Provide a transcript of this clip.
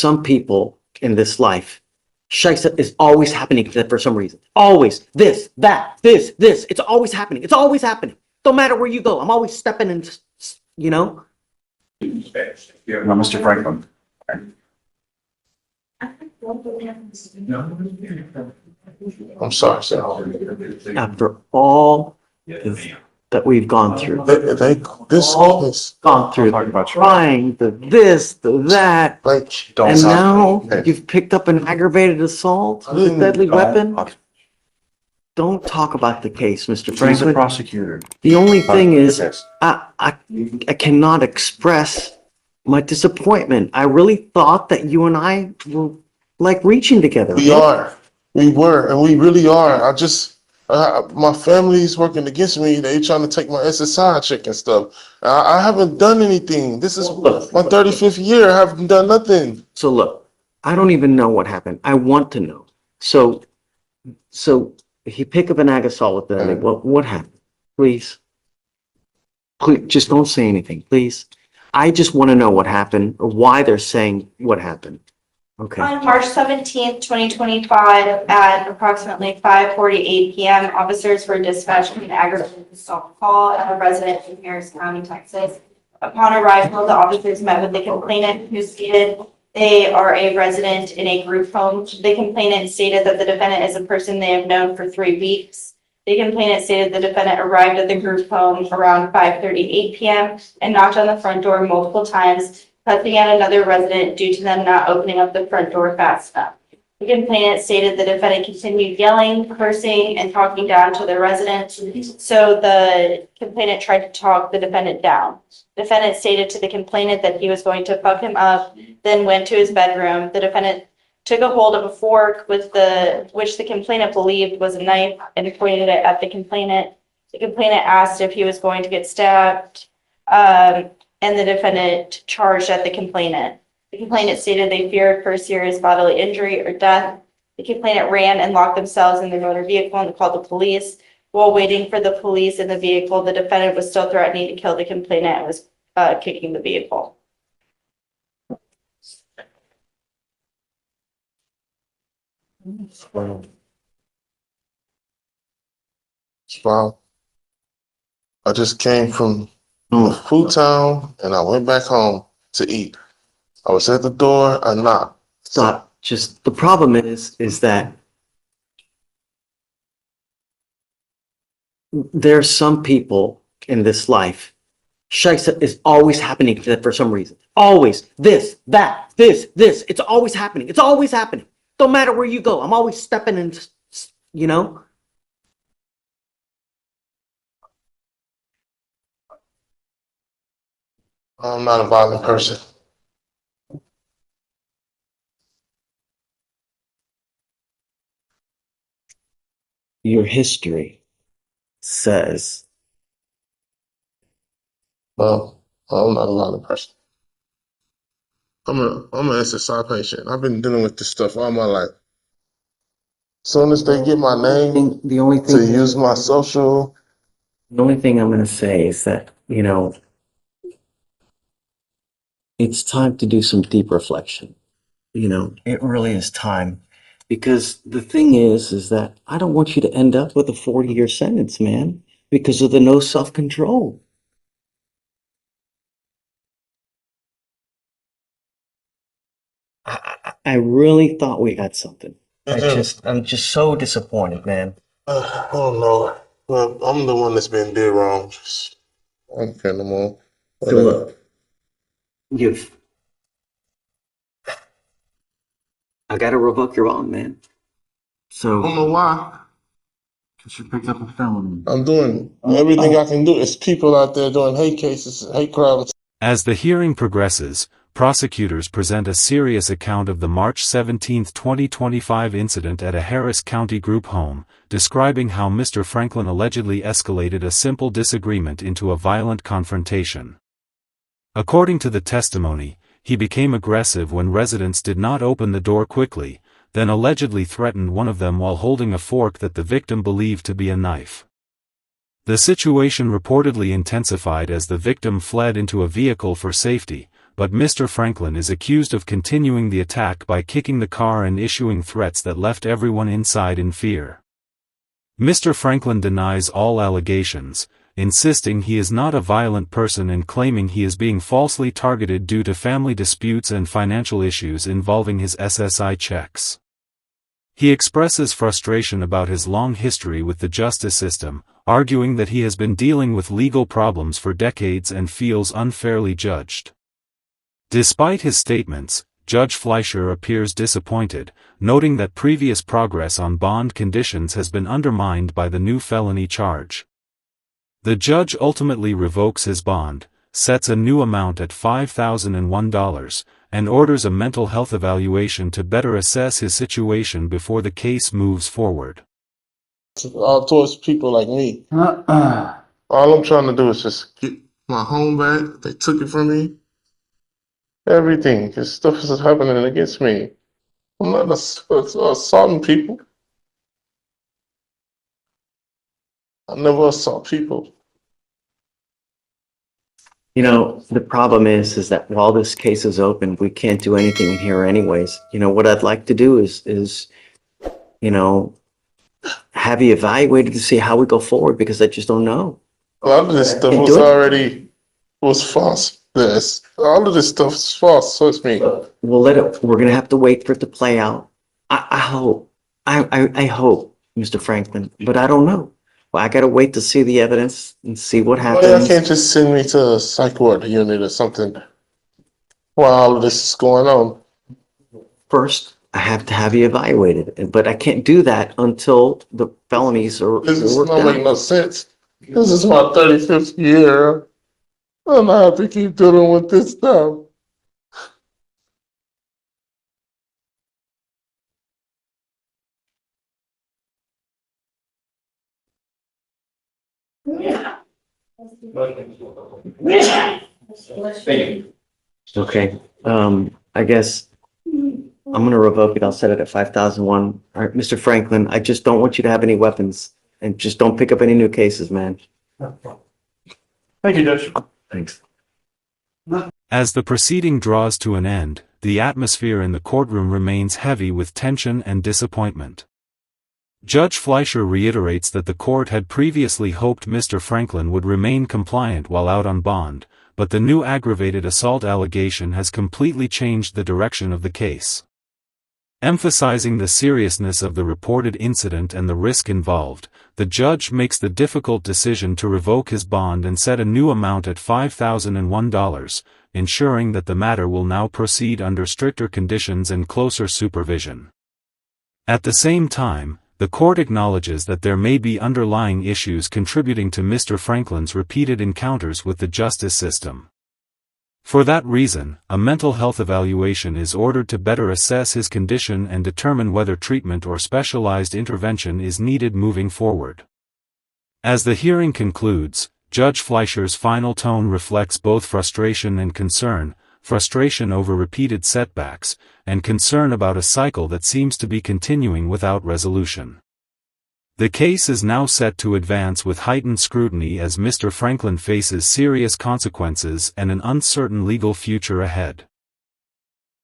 some people in this life, shit is always happening for some reason. Always. This, that, this. It's always happening. It's always happening. Don't matter where you go. I'm always stepping in, you know? Now, Mr. Franklin. I'm sorry, sir. After all that we've gone through. Gone through trying the this, the that, and now you've picked up an aggravated assault with a deadly weapon. Don't talk about the case, Mr. Franklin. He's a prosecutor. The only thing is, I cannot express my disappointment. I really thought that you and I were like reaching together. We were, and we really are. My family's working against me. They trying to take my SSI check and stuff. I haven't done anything. This is my 35th year. I haven't done nothing. So look, I don't even know what happened. I want to know. So he picked up an ag assault with them. What happened? Please, just don't say anything, please. I just want to know what happened or why they're saying what happened. Okay. On March 17th, 2025, at approximately 5:48 p.m., officers were dispatched with an aggravated assault call at a residence in Harris County, Texas. Upon arrival, the officers met with the complainant, who stated they are a resident in a group home. The complainant stated that the defendant is a person they have known for 3 weeks. The complainant stated the defendant arrived at the group home around 5:38 p.m. and knocked on the front door multiple times, cussing at another resident due to them not opening up the front door fast enough. The complainant stated the defendant continued yelling, cursing, and talking down to the resident, so the complainant tried to talk the defendant down. The defendant stated to the complainant that he was going to fuck him up, then went to his bedroom. The defendant took a hold of a fork which the complainant believed was a knife and pointed it at the complainant. The complainant asked if he was going to get stabbed, and the defendant charged at the complainant. The complainant stated they feared for serious bodily injury or death. The complainant ran and locked themselves in their motor vehicle and called the police. While waiting for the police in the vehicle, the defendant was still threatening to kill the complainant and was kicking the vehicle. Wow. I just came from Food Town and I went back home to eat. I was at the door, I knocked. Stop. Just the problem is that there's some people in this life, shit is always happening for some reason. Always. This, that, this. It's always happening. It's always happening. Don't matter where you go. I'm always stepping in, you know? I'm not a violent person. Your history says. Well, I'm not a violent person. I'm an SSI patient. I've been dealing with this stuff all my life. Soon as they get my name to use my social. The only thing I'm going to say is that, you know, it's time to do some deep reflection. You know, it really is time. Because the thing is that I don't want you to end up with a 40-year sentence, man, because of the no self-control. I really thought we had something. I'm just so disappointed, man. I don't know. Well, I'm the one that's been did wrong. I don't care no more. So look, I gotta revoke your bond, man. So I don't know why. Because you picked up a felony. I'm doing everything I can do. It's people out there doing hate cases, hate crimes. As the hearing progresses, prosecutors present a serious account of the March 17, 2025 incident at a Harris County group home, describing how Mr. Franklin allegedly escalated a simple disagreement into a violent confrontation. According to the testimony, he became aggressive when residents did not open the door quickly, then allegedly threatened one of them while holding a fork that the victim believed to be a knife. The situation reportedly intensified as the victim fled into a vehicle for safety, but Mr. Franklin is accused of continuing the attack by kicking the car and issuing threats that left everyone inside in fear. Mr. Franklin denies all allegations, insisting he is not a violent person and claiming he is being falsely targeted due to family disputes and financial issues involving his SSI checks. He expresses frustration about his long history with the justice system, arguing that he has been dealing with legal problems for decades and feels unfairly judged. Despite his statements, Judge Fleischer appears disappointed, noting that previous progress on bond conditions has been undermined by the new felony charge. The judge ultimately revokes his bond, sets a new amount at $5,001, and orders a mental health evaluation to better assess his situation before the case moves forward. Towards people like me. All I'm trying to do is just get my home back. They took it from me. Everything. This stuff is happening against me. I'm not assaulting people. I never assault people. You know, the problem is that while this case is open, we can't do anything in here anyways. You know, what I'd like to do is, you know, have you evaluated to see how we go forward, because I just don't know. A lot of this stuff was false. All of this stuff is false, so it's me. We're gonna have to wait for it to play out. I hope, Mr. Franklin, but I don't know. Well, I gotta wait to see the evidence and see what happens. Well, you can't just send me to a psych ward unit or something while all of this is going on. First, I have to have you evaluated, but I can't do that until the felonies are This is worked not making out. no sense. This is my 35th year, and I have to keep dealing with this stuff. Okay, I guess I'm gonna revoke it. I'll set it at 5,001. All right, Mr. Franklin, I just don't want you to have any weapons, and just don't pick up any new cases, man. Thank you, Judge. Thanks. As the proceeding draws to an end, the atmosphere in the courtroom remains heavy with tension and disappointment. Judge Fleischer reiterates that the court had previously hoped Mr. Franklin would remain compliant while out on bond, but the new aggravated assault allegation has completely changed the direction of the case. Emphasizing the seriousness of the reported incident and the risk involved, the judge makes the difficult decision to revoke his bond and set a new amount at $5,001, ensuring that the matter will now proceed under stricter conditions and closer supervision. At the same time, the court acknowledges that there may be underlying issues contributing to Mr. Franklin's repeated encounters with the justice system. For that reason, a mental health evaluation is ordered to better assess his condition and determine whether treatment or specialized intervention is needed moving forward. As the hearing concludes, Judge Fleischer's final tone reflects both frustration and concern, frustration over repeated setbacks, and concern about a cycle that seems to be continuing without resolution. The case is now set to advance with heightened scrutiny as Mr. Franklin faces serious consequences and an uncertain legal future ahead.